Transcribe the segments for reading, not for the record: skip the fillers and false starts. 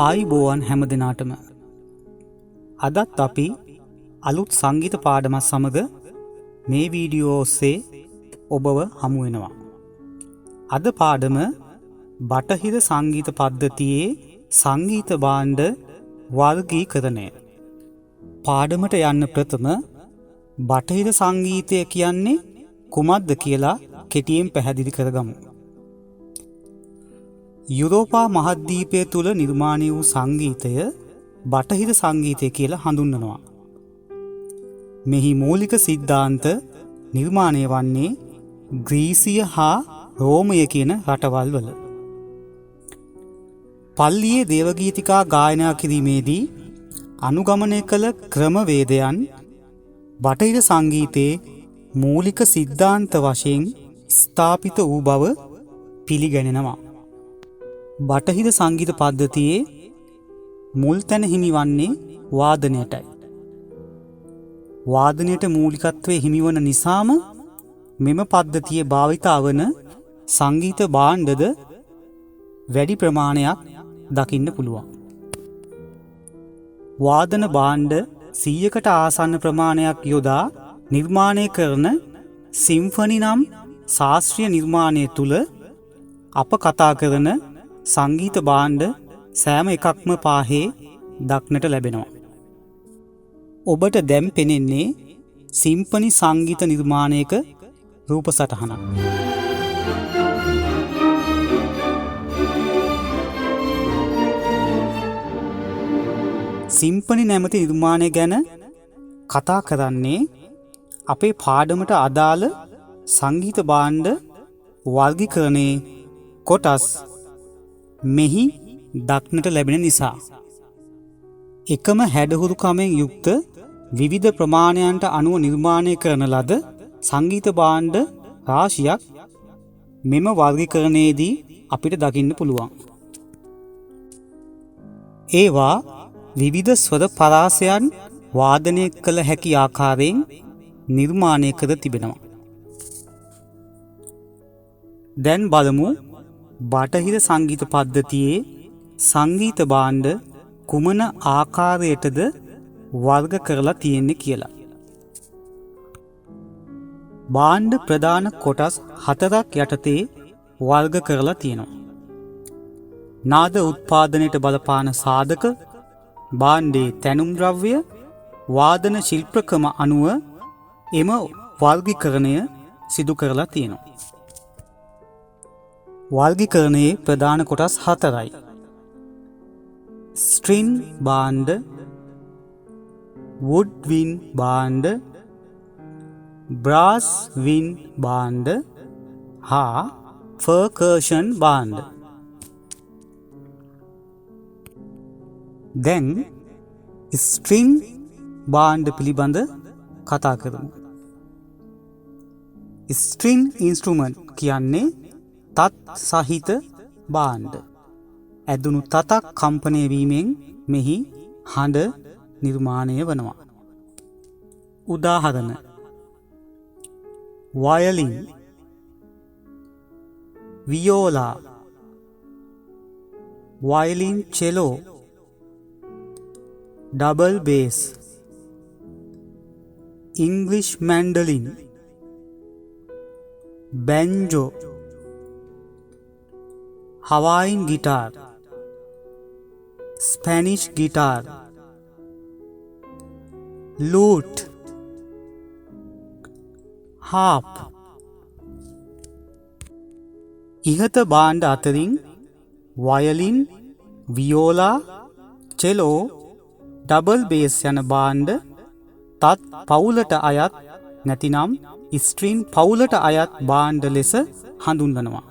ආයුබෝවන් හැම දෙනාටම. අදත් අපි අලුත් සංගීත පාඩමක් සමග මේ වීඩියෝ ඔස්සේ ඔබව හමු වෙනවා. අද පාඩම බටහිර සංගීත පද්ධතියේ සංගීත භාණ්ඩ වර්ගීකරණය. පාඩමට යන්න ප්‍රථම බටහිර සංගීතය කියන්නේ කුමක්ද කියලා කෙටියෙන් පැහැදිලි කරගමු. යුරෝපා මහද්වීපය තුළ නිර්මාණය වූ සංගීතය බටහිර සංගීතය කියලා හඳුන්වනවා. මෙහි මූලික සිද්ධාන්ත නිර්මාණය වන්නේ ග්‍රීසිය හා රෝමය කියන රටවල් වල. පල්ලියේ දේවගීතිකා ගායනා කිරීමේදී අනුගමනය කළ ක්‍රමවේදයන් බටහිර සංගීතයේ මූලික සිද්ධාන්ත වශයෙන් ස්ථාපිත වූ බව පිළිගැනෙනවා. බටහිර සංගීත පද්ධතියේ මුල් තැන හිමිවන්නේ වාදනයටයි. වාදනයට මූලිකත්වය හිමිවන නිසාම මෙම පද්ධතියේ භාවිතා වන සංගීත භාණ්ඩද වැඩි ප්‍රමාණයක් දකින්න පුළුවන්. වාදන භාණ්ඩ 100කට ආසන්න ප්‍රමාණයක් යොදා නිර්මාණය කරන සිම්ෆනි නම් ශාස්ත්‍රීය නිර්මාණය තුල අප කතා කරන සංගීත භාණ්ඩ සෑම එකක්ම පාහේ දක්නට ලැබෙනවා. ඔබට දැන් පෙනෙන්නේ සිම්පනි සංගීත නිර්මාණයක රූප සටහනක්. සිම්පනි නැමැති නිර්මාණය ගැන කතා කරන්නේ අපේ පාඩමට අදාළ සංගීත භාණ්ඩ වර්ගීකරණයේ කොටස් මෙහි දක්නට ලැබෙන නිසා. එකම හැඩහුරුකමෙන් යුක්ත විවිධ ප්‍රමාණයන්ට අනුව නිර්මාණය කරන ලද සංගීත භාණ්ඩ රාශියක් මෙම වර්ගීකරණයේදී අපිට දකින්න පුළුවන්. ඒවා විවිධ ස්වර පරාසයන් වාදනය කළ හැකි ආකාරයෙන් නිර්මාණය කර තිබෙනවා. දැන් බලමු බටහිර සංගීත පද්ධතියේ සංගීත භාණ්ඩ කුමන ආකාරයටද වර්ග කරලා තියෙන්නේ කියලා. භාණ්ඩ ප්‍රධාන කොටස් 4ක් යටතේ වර්ග කරලා තියෙනවා. නාද උත්පාදනයට බලපාන සාධක, භාණ්ඩයේ තැනුම් ද්‍රව්‍ය, වාදන ශිල්පක්‍රම අනුව එම වර්ගීකරණය සිදු කරලා තියෙනවා. වර්ගීකරණයේ ප්‍රධාන කොටස් 4යි. ස්ට්‍රින් භාණ්ඩ, වුඩ් වින් භාණ්ඩ, බ්‍රාස් වින් භාණ්ඩ හා පර්කෂන් භාණ්ඩ. දැන් ස්ට්‍රින් භාණ්ඩ පිළිබඳ කතා කරමු. ස්ට්‍රින් ඉන්ස්ට්‍රුමන්ට් කියන්නේ තත් සහිත භාණ්ඩ. ඇදුණු තතක් කම්පනය වීමෙන් මෙහි හඬ නිර්මාණය වනවා. උදාහරණ: violin, viola, violin cello, double bass, English mandolin, banjo, Hawaiian guitar, Spanish guitar, lute, harp. ඉහත භාණ්ඩ අතරින් violin, viola, cello, double bass යන භාණ්ඩ තත් පවුලට අයත් නැතිනම් ස්ට්‍රින් පවුලට අයත් භාණ්ඩ ලෙස හඳුන්වනවා.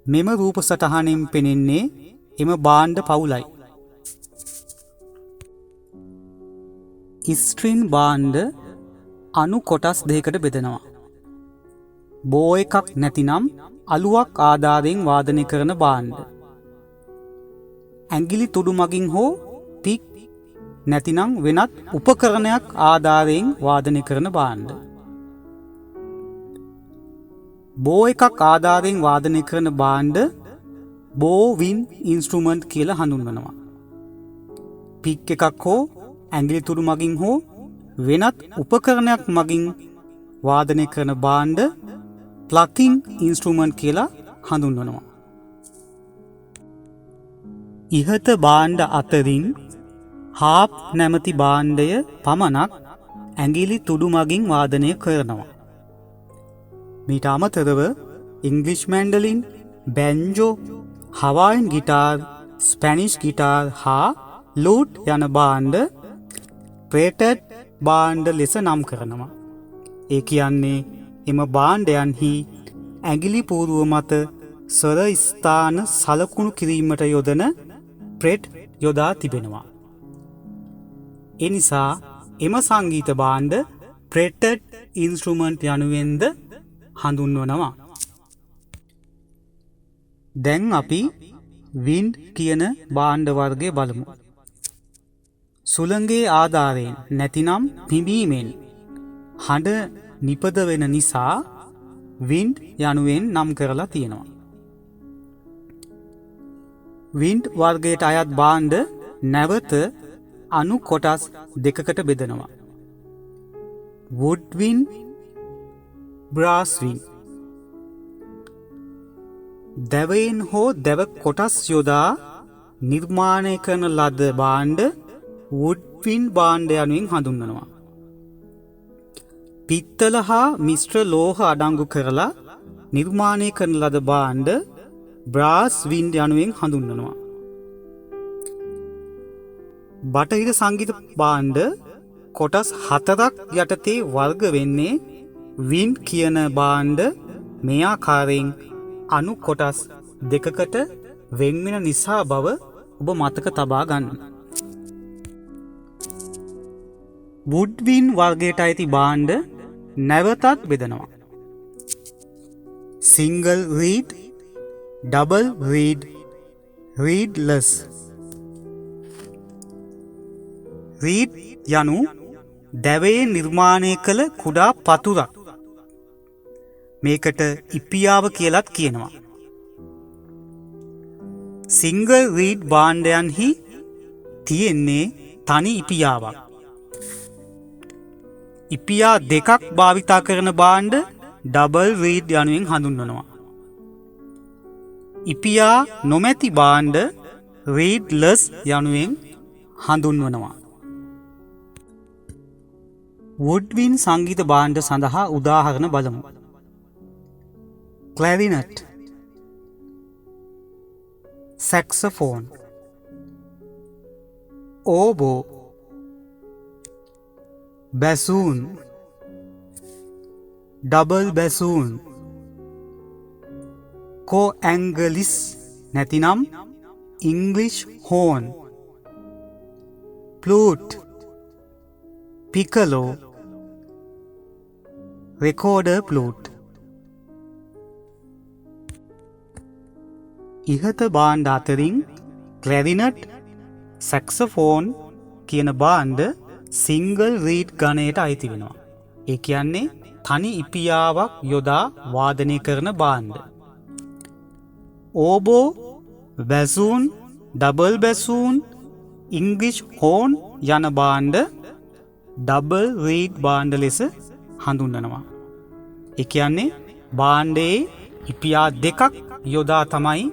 මෙම රූප සටහනෙන් පෙනෙන්නේ එම භාණ්ඩ පවුලයි. ස්ට්‍රින් භාණ්ඩ අණු කොටස් දෙකකට බෙදෙනවා. බෝ එකක් නැතිනම් අලුවක් ආධාරයෙන් වාදනය කරන භාණ්ඩ. ඇඟිලි තුඩු මගින් හෝ පික් නැතිනම් වෙනත් උපකරණයක් ආධාරයෙන් වාදනය කරන භාණ්ඩ. බෝ එකක් ආධාරයෙන් වාදනය කරන භාණ්ඩ බෝ වින් ඉන්ස්ට්‍රුමන්ට් කියලා හඳුන්වනවා. පික් එකක් හෝ ඇඟිලි තුඩු මගින් හෝ වෙනත් උපකරණයක් මගින් වාදනය කරන භාණ්ඩ ප්ලකින් ඉන්ස්ට්‍රුමන්ට් කියලා හඳුන්වනවා. ඉහත භාණ්ඩ අතරින් හාප් නැමැති භාණ්ඩය පමණක් ඇඟිලි තුඩු මගින් වාදනය කරනවා. මීට අමතරව English mandolin, banjo, Hawaiian guitar, Spanish guitar හා ලූට් යන භාණ්ඩ ප්‍රේටඩ් භාණ්ඩ ලෙස නම් කරනවා. ඒ කියන්නේ එම භාණ්ඩයන්හි ඇඟිලි පූරුව මත ස්වර ස්ථාන සලකුණු කිරීමට යොදන ප්‍රෙට් යොදා තිබෙනවා. එනිසා එම සංගීත භාණ්ඩ ප්‍රෙටඩ් ඉන්ස්ට්‍රුමන්ට් යනුවෙන්ද හඳුන්වනවා. දැන් අපි වින්ඩ් කියන භාණ්ඩ වර්ගය බලමු. සුළඟේ ආධාරයෙන් නැතිනම් පිඹීමෙන් හඬ නිපද වෙන නිසා වින්ඩ් යනුවෙන් නම් කරලා තියෙනවා. වින්ඩ් වර්ගයට අයත් භාණ්ඩ නැවත අණු කොටස් දෙකකට බෙදනවා. Wood wind, brass wind. දැවයෙන් හෝ දැව කොටස් යොදා නිර්මාණය කරන ලද භාණ්ඩ වුඩ් වින් භාණ්ඩ යනුවෙන් හඳුන්වනවා. පිත්තල හා මිශ්‍ර ලෝහ අඩංගු කරලා නිර්මාණය කරන ලද භාණ්ඩ බ්‍රාස් වින් යනුවෙන් හඳුන්වනවා. බටහිර සංගීත භාණ්ඩ කොටස් 4ක් යටතේ වර්ග වෙන්නේ වින් කියන භාණ්ඩ මේ ආකාරයෙන් අණු කොටස් දෙකකට වෙන් වෙන නිසා බව ඔබ මතක තබා ගන්න. වුඩ් වින් වර්ගයට අයිති භාණ්ඩ නැවතත් බෙදනවා. Single reed, double reed, reedless. Reed යනු දැවයේ නිර්මාණය කළ කුඩා පතුරක්. මේකට ඉපියාව කියලත් කියනවා. සිංගල් රීඩ් භාණ්ඩයන්හි තියෙන්නේ තනි ඉපියාවක්. ඉපියා දෙකක් භාවිතා කරන භාණ්ඩ ඩබල් රීඩ් යනුවෙන් හඳුන්වනවා. ඉපියා නොමැති භාණ්ඩ රීඩ්ලස් යනුවෙන් හඳුන්වනවා. වුඩ්වින් සංගීත භාණ්ඩ සඳහා උදාහරණ බලමු. ක්ලැරිනට්, සැක්සෆෝන්, ඕබෝ, බැසූන්, ඩබල් බැසූන්, කෝ ඇංගලිස් නැතිනම් English horn, flute, පිකලෝ, recorder flute. ඉහත භාණ්ඩ අතරින් ක්ලැරිනට්, සැක්සෆෝන් කියන භාණ්ඩ සිංගල් රීඩ් ගණයට අයිති වෙනවා. ඒ කියන්නේ තනි ඉපියාවක් යොදා වාදනය කරන භාණ්ඩ. ඕබෝ, බැසූන්, ඩබල් බැසූන්, ඉංග්ලිෂ් හෝන් යන භාණ්ඩ ඩබල් රීඩ් භාණ්ඩ ලෙස හඳුන්වනවා. ඒ කියන්නේ භාණ්ඩයේ ඉපියා දෙකක් යොදා තමයි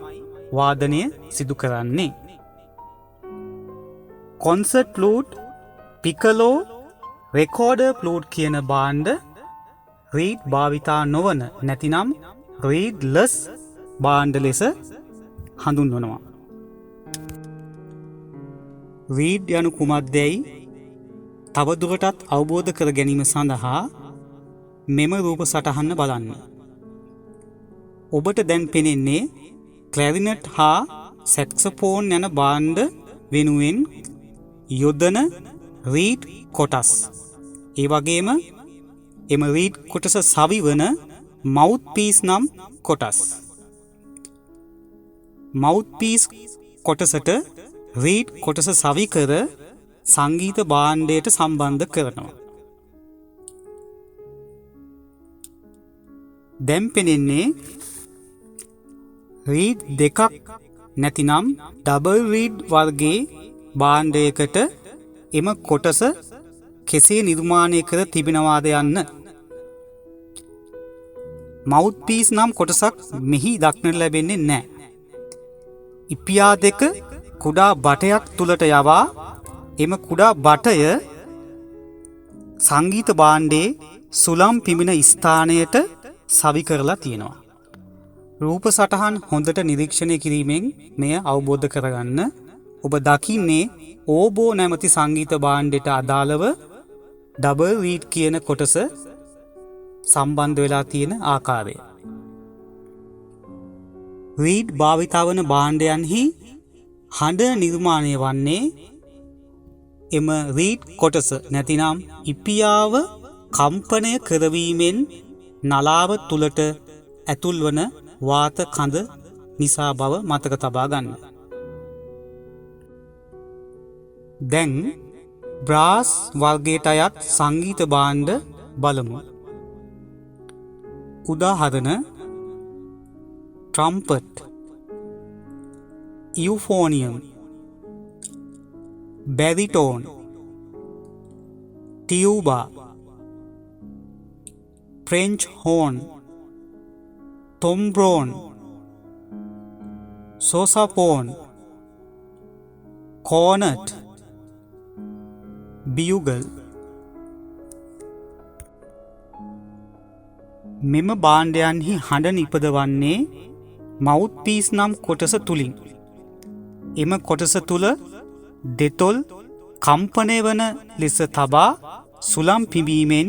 වාදනය සිදු කරන්නේ. කොන්සර්ට් ප්ලූට්, පිකලෝ, රෙකෝඩර් ප්ලූට් කියන භාණ්ඩ රීඩ් භාවිතා නොවන නැතිනම් රීඩ්ලස් භාණ්ඩ ලෙස හඳුන්වනවා. රීඩ් යනු කුමක්දැයි තවදුරටත් අවබෝධ කර ගැනීම සඳහා මෙම රූප සටහන බලන්න. ඔබට දැන් පෙනෙන්නේ ක්ලැරිනට් හා සැක්සෆෝන් යන භාණ්ඩ වෙනුවෙන් යොදන රීඩ් කොටස්. ඒ වගේම එම රීඩ් කොටස සවි වන මවුත් පීස් නම් කොටස්. මවුත් පීස් කොටසට රීඩ් කොටස සවි කර සංගීත භාණ්ඩයට සම්බන්ධ කරනවා. දැන් පෙනෙන්නේ රීඩ් දෙකක් නැතිනම් ඩබල් රීඩ් වර්ගයේ භාණ්ඩයකට එම කොටස කෙසේ නිර්මාණය කර තිබෙනවාද යන්න. මවුත් පීස් නම් කොටසක් මෙහි දක්නට ලැබෙන්නේ නැහැ. ඉපියා දෙක කුඩා බටයක් තුලට යවා එම කුඩා බටය සංගීත භාණ්ඩයේ සුළම් පිඹින ස්ථානයට සවි කරලා තියෙනවා. රූප සටහන් හොඳට නිරීක්ෂණය කිරීමෙන් මෙය අවබෝධ කරගන්න. ඔබ දකින්නේ ඕබෝ නැමැති සංගීත භාණ්ඩයට අදාළව ඩබල් රීඩ් කියන කොටස සම්බන්ධ වෙලා තියෙන ආකාරය. රීඩ් භාවිතා වන භාණ්ඩයන්හි හඬ නිර්මාණය වන්නේ එම රීඩ් කොටස නැතිනම් ඉපියාව කම්පනය කරවීමෙන් නලාව තුලට ඇතුල් වන වාත කඳ නිසා බව මතක තබා ගන්න. දැන් බ්‍රාස් වර්ගයට අයත් සංගීත භාණ්ඩ බලමු. උදාහරණ ට්‍රම්පට්, යුෆෝනියම්, බැරිටෝන්, ටියුබා, ෆ්‍රෙන්ච් හෝන්, තොම්බ්‍රෝන්, සෝසාෆෝන්, කෝනට්, බියුගල්. මෙම භාණ්ඩයන්හි හඬ නිපදවන්නේ මවුත් පීස් නම් කොටස තුලින්. එම කොටස තුල දෙතොල් කම්පණය වන ලෙස තබා සුළම් පිඹීමෙන්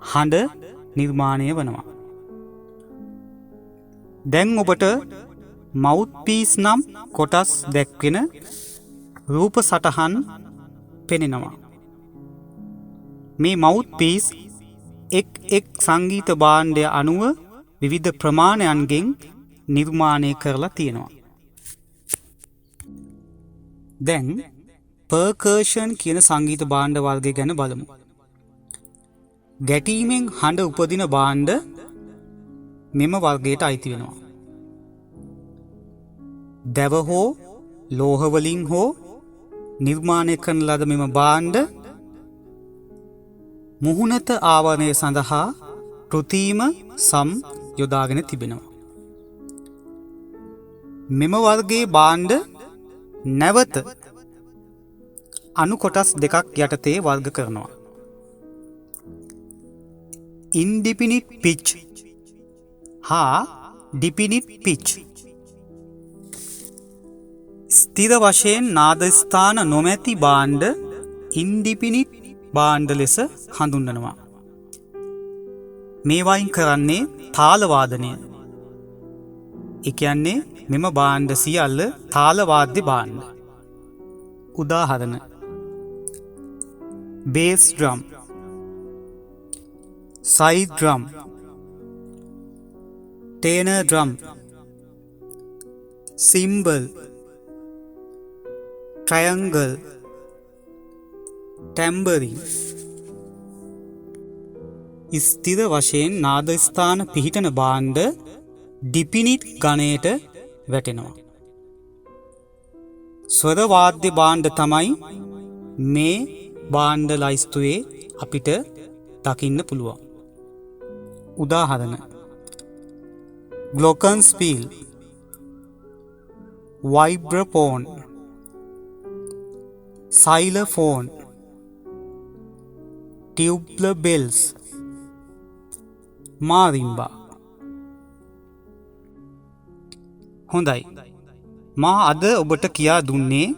හඬ නිර්මාණය වනවා. දැන් ඔබට මවුත් පීස් නම් කොටස් දැක්වෙන රූප සටහන් පෙනෙනවා. මේ මවුත් පීස් එක් සංගීත භාණ්ඩය අනුව විවිධ ප්‍රමාණයන්ගෙන් නිර්මාණය කරලා තියෙනවා. දැන් පර්කර්ෂන් කියන සංගීත භාණ්ඩ වර්ගය ගැන බලමු. ගැටීමෙන් හඬ උපදින භාණ්ඩ මෙම වර්ගයට අයිති වෙනවා. දැව හෝ ලෝහ වලින් හෝ නිර්මාණය කරන ලද මෙම භාණ්ඩ මුහුණත ආවරණය සඳහා කෘත්‍රිම සම් යොදාගෙන තිබෙනවා. මෙම වර්ගයේ භාණ්ඩ නැවත අණු කොටස් දෙකක් යටතේ වර්ග කරනවා. ඉන්ඩිෆිනිට් පිච් හා ඩිෆිනිට් පිච්. ස්ථිර වශයෙන් නාද ස්ථාන නොමැති භාණ්ඩ ඉන්ඩිෆිනිට් භාණ්ඩ ලෙස හඳුන්වනවා. මේවායින් කරන්නේ තාල වාදනය. ඒ කියන්නේ මෙම භාණ්ඩ සියල්ල තාල වාද්‍ය භාණ්ඩ. උදාහරණ bass drum, side drum, tenor drum, cymbal, triangle, tambourine. ස්ථිර වශයෙන් නාද ස්ථාන පිහිටන භාණ්ඩ ඩිෆිනිට් ගණයට වැටෙනවා. ස්වර වාද්‍ය භාණ්ඩ තමයි මේ භාණ්ඩ ලයිස්තුවේ අපිට දකින්න පුළුවන්. උදාහරණ ග්ලොකන්ස්පීල්, වයිබ්‍රෆෝන්, සයිලෆෝන්, ටියුබ්ලර් බෙල්ස්, මාරිම්බා. හොඳයි, මා අද ඔබට කියා දුන්නේ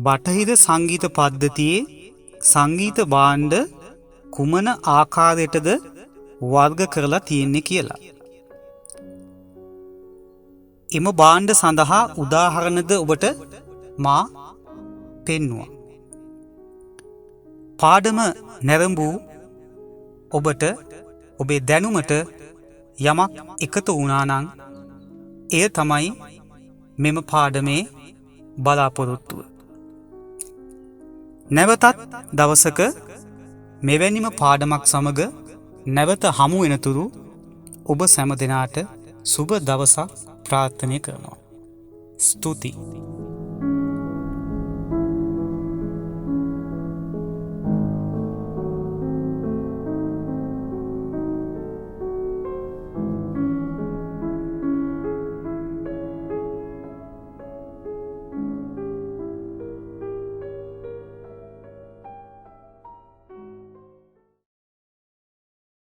බටහිර සංගීත පද්ධතියේ සංගීත භාණ්ඩ කුමන ආකාරයටද වර්ග කරලා තියෙන්නේ කියලා. එම භාණ්ඩ සඳහා උදාහරණද ඔබට මා පෙන්නුවා. පාඩම නැරඹූ ඔබට ඔබේ දැනුමට යමක් එකතු වුණා නම් එය තමයි මෙම පාඩමේ බලාපොරොත්තුව. නැවතත් දවසක මෙවැනිම පාඩමක් සමග නැවත හමු වෙනතුරු ඔබ සැම දෙනාට සුබ දවසක් ප්‍රාර්ථනය කරනවා. ස්තුතියි.